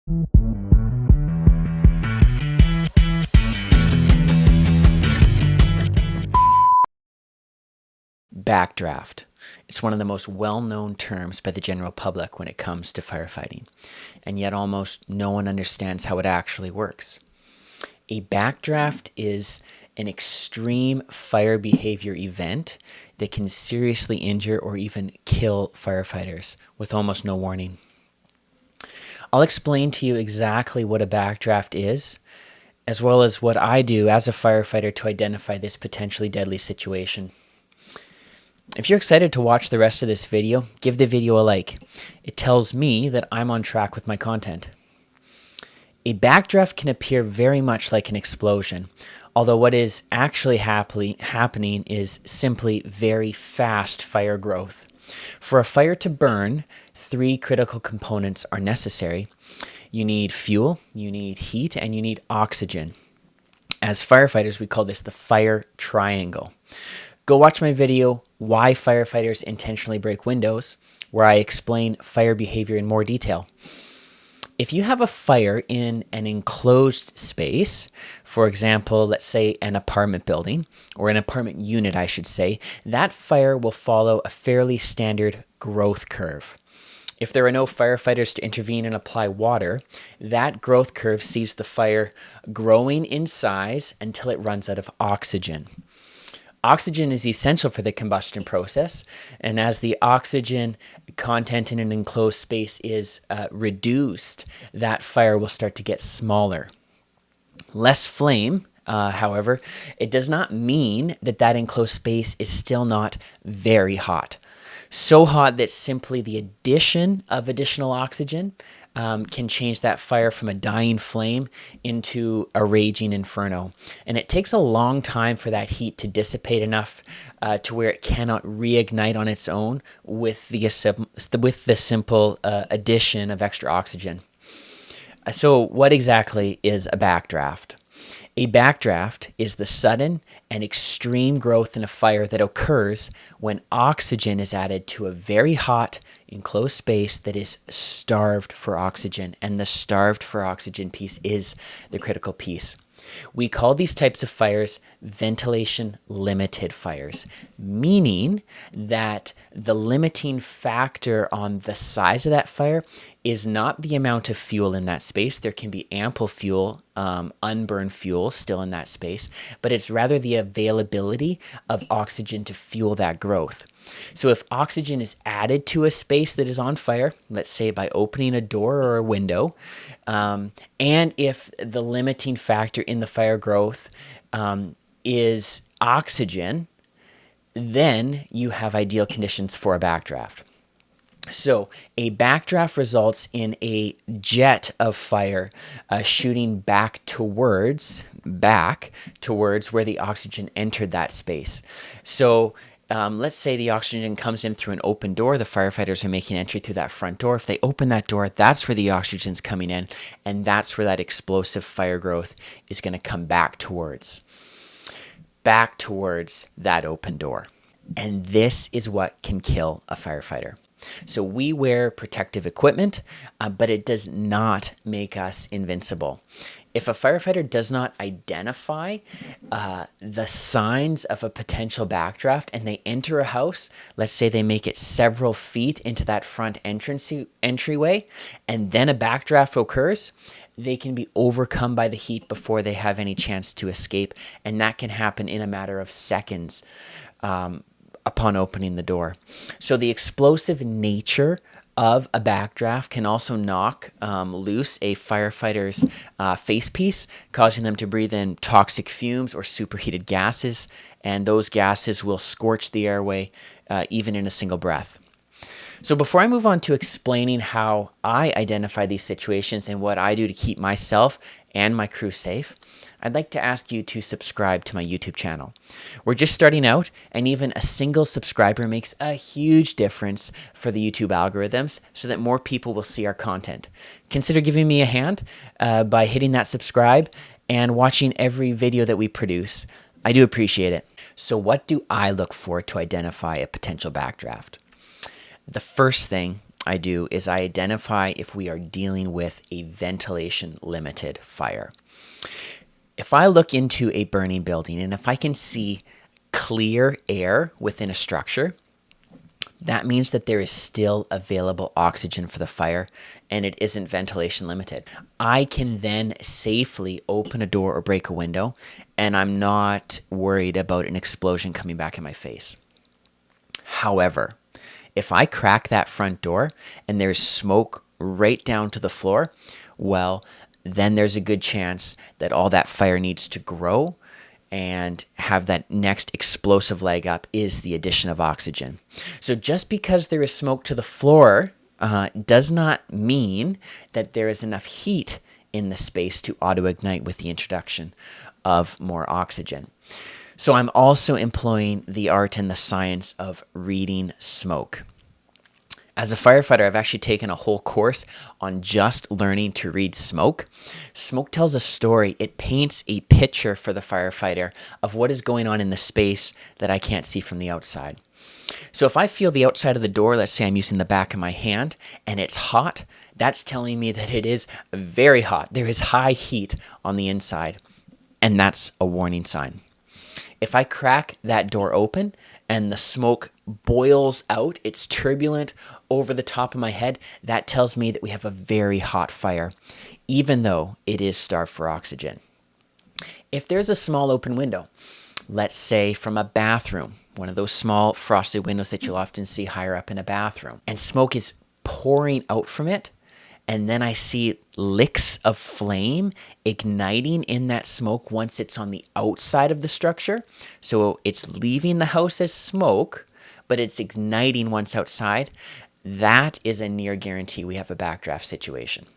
Backdraft. It's one of the most well-known terms by the general public when it comes to firefighting, and yet almost no one understands how it actually works. A backdraft is an extreme fire behavior event that can seriously injure or even kill firefighters with almost no warning. I'll explain to you exactly what a backdraft is, as well as what I do as a firefighter to identify this potentially deadly situation. If you're excited to watch the rest of this video, give the video a like. It tells me that I'm on track with my content. A backdraft can appear very much like an explosion, although what is actually happening is simply very fast fire growth. For a fire to burn, 3 critical components are necessary. You need fuel, you need heat, and you need oxygen. As firefighters, we call this the fire triangle. Go watch my video, Why Firefighters Intentionally Break Windows, where I explain fire behavior in more detail. If you have a fire in an enclosed space, for example, let's say an apartment building, or an apartment unit, I should say, that fire will follow a fairly standard growth curve. If there are no firefighters to intervene and apply water, that growth curve sees the fire growing in size until it runs out of oxygen. Oxygen is essential for the combustion process, and as the oxygen content in an enclosed space is reduced, that fire will start to get smaller. Less flame, however, it does not mean that that enclosed space is still not very hot. So hot that simply the addition of additional oxygen can change that fire from a dying flame into a raging inferno. And it takes a long time for that heat to dissipate enough to where it cannot reignite on its own with the simple addition of extra oxygen. So what exactly is a backdraft? A backdraft is the sudden and extreme growth in a fire that occurs when oxygen is added to a very hot, enclosed space that is starved for oxygen. And the starved for oxygen piece is the critical piece. We call these types of fires ventilation limited fires, meaning that the limiting factor on the size of that fire is not the amount of fuel in that space. There can be ample fuel, unburned fuel still in that space, but it's rather the availability of oxygen to fuel that growth. So if oxygen is added to a space that is on fire, let's say by opening a door or a window, and if the limiting factor in the fire growth is oxygen, then you have ideal conditions for a backdraft. So a backdraft results in a jet of fire shooting back towards where the oxygen entered that space. So let's say the oxygen comes in through an open door. The firefighters are making entry through that front door. If they open that door, that's where the oxygen's coming in, and that's where that explosive fire growth is going to come back towards that open door. And this is what can kill a firefighter. So we wear protective equipment, but it does not make us invincible. If a firefighter does not identify the signs of a potential backdraft and they enter a house, let's say they make it several feet into that front entryway, and then a backdraft occurs, they can be overcome by the heat before they have any chance to escape, and that can happen in a matter of seconds upon opening the door. So the explosive nature of a backdraft can also knock loose a firefighter's face piece, causing them to breathe in toxic fumes or superheated gases, and those gases will scorch the airway even in a single breath. So before I move on to explaining how I identify these situations and what I do to keep myself and my crew safe, I'd like to ask you to subscribe to my YouTube channel. We're just starting out, and even a single subscriber makes a huge difference for the YouTube algorithms so that more people will see our content. Consider giving me a hand by hitting that subscribe and watching every video that we produce. I do appreciate it. So what do I look for to identify a potential backdraft? The first thing I do is I identify if we are dealing with a ventilation limited fire. If I look into a burning building and if I can see clear air within a structure, that means that there is still available oxygen for the fire and it isn't ventilation limited. I can then safely open a door or break a window, and I'm not worried about an explosion coming back in my face. However, if I crack that front door and there's smoke right down to the floor, well, then there's a good chance that all that fire needs to grow and have that next explosive leg up is the addition of oxygen. So just because there is smoke to the floor does not mean that there is enough heat in the space to auto-ignite with the introduction of more oxygen. So I'm also employing the art and the science of reading smoke. As a firefighter, I've actually taken a whole course on just learning to read smoke. Smoke tells a story. It paints a picture for the firefighter of what is going on in the space that I can't see from the outside. So if I feel the outside of the door, let's say I'm using the back of my hand, and it's hot, that's telling me that it is very hot. There is high heat on the inside, and that's a warning sign. If I crack that door open and the smoke boils out, it's turbulent over the top of my head, that tells me that we have a very hot fire, even though it is starved for oxygen. If there's a small open window, let's say from a bathroom, one of those small frosted windows that you'll often see higher up in a bathroom, and smoke is pouring out from it, and then I see licks of flame igniting in that smoke once it's on the outside of the structure. So it's leaving the house as smoke, but it's igniting once outside. That is a near guarantee we have a backdraft situation.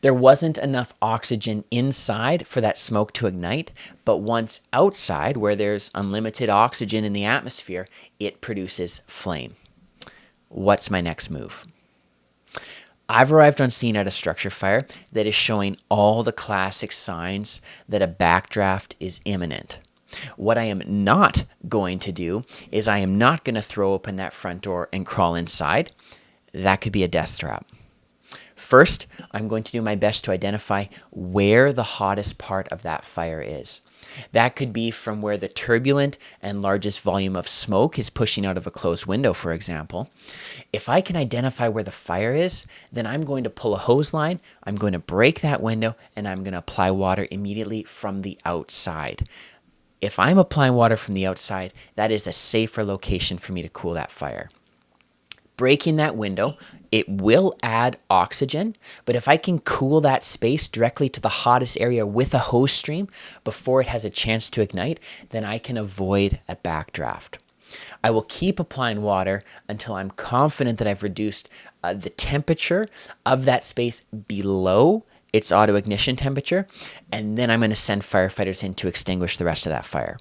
There wasn't enough oxygen inside for that smoke to ignite, but once outside, where there's unlimited oxygen in the atmosphere, it produces flame. What's my next move? I've arrived on scene at a structure fire that is showing all the classic signs that a backdraft is imminent. What I am not going to do is I am not going to throw open that front door and crawl inside. That could be a death trap. First, I'm going to do my best to identify where the hottest part of that fire is. That could be from where the turbulent and largest volume of smoke is pushing out of a closed window, for example. If I can identify where the fire is, then I'm going to pull a hose line, I'm going to break that window, and I'm going to apply water immediately from the outside. If I'm applying water from the outside, that is the safer location for me to cool that fire. Breaking that window, it will add oxygen, but if I can cool that space directly to the hottest area with a hose stream before it has a chance to ignite, then I can avoid a backdraft. I will keep applying water until I'm confident that I've reduced the temperature of that space below its auto ignition temperature, and then I'm going to send firefighters in to extinguish the rest of that fire.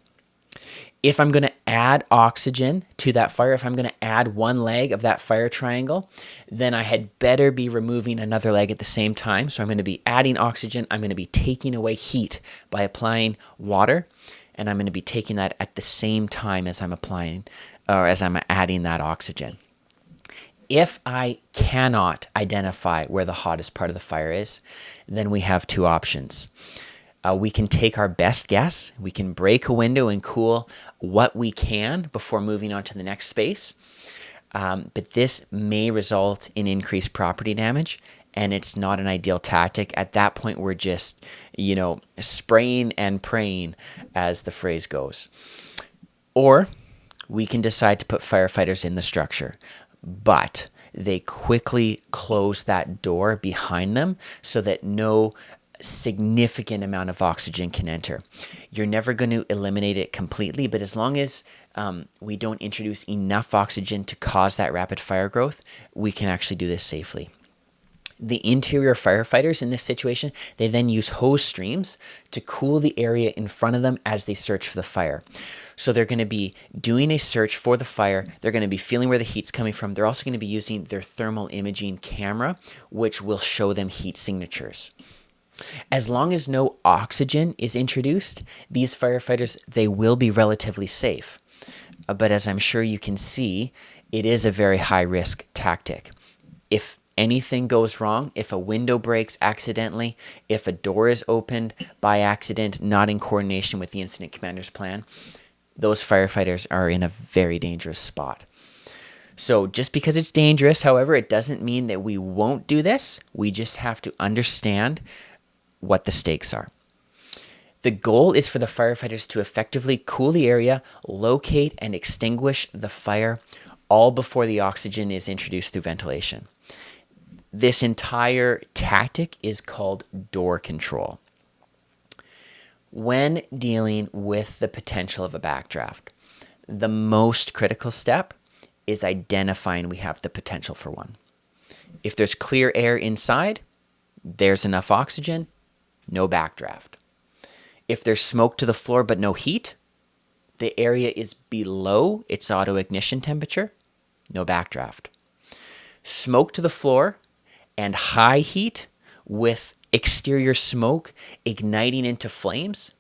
If I'm going to add oxygen to that fire, if I'm going to add one leg of that fire triangle, then I had better be removing another leg at the same time. So I'm going to be adding oxygen. I'm going to be taking away heat by applying water, and I'm going to be taking that at the same time as I'm applying or as I'm adding that oxygen. If I cannot identify where the hottest part of the fire is, then we have two options. We can take our best guess. We can break a window and cool what we can before moving on to the next space. But this may result in increased property damage, and it's not an ideal tactic. At that point, we're just, spraying and praying, as the phrase goes. Or we can decide to put firefighters in the structure, but they quickly close that door behind them so that no significant amount of oxygen can enter. You're never going to eliminate it completely, but as long as we don't introduce enough oxygen to cause that rapid fire growth, we can actually do this safely. The interior firefighters in this situation, they then use hose streams to cool the area in front of them as they search for the fire. So they're going to be doing a search for the fire. They're going to be feeling where the heat's coming from. They're also going to be using their thermal imaging camera, which will show them heat signatures. As long as no oxygen is introduced, these firefighters, they will be relatively safe. But as I'm sure you can see, it is a very high risk tactic. If anything goes wrong, if a window breaks accidentally, if a door is opened by accident, not in coordination with the incident commander's plan, those firefighters are in a very dangerous spot. So just because it's dangerous, however, it doesn't mean that we won't do this. We just have to understand what the stakes are. The goal is for the firefighters to effectively cool the area, locate and extinguish the fire, all before the oxygen is introduced through ventilation. This entire tactic is called door control. When dealing with the potential of a backdraft, the most critical step is identifying we have the potential for one. If there's clear air inside, there's enough oxygen, no backdraft. If there's smoke to the floor but no heat, the area is below its auto-ignition temperature, no backdraft. Smoke to the floor and high heat with exterior smoke igniting into flames,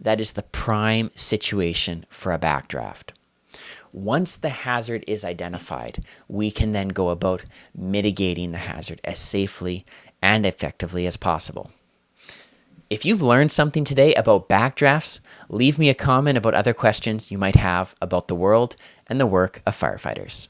that is the prime situation for a backdraft. Once the hazard is identified, we can then go about mitigating the hazard as safely and effectively as possible. If you've learned something today about backdrafts, leave me a comment about other questions you might have about the world and the work of firefighters.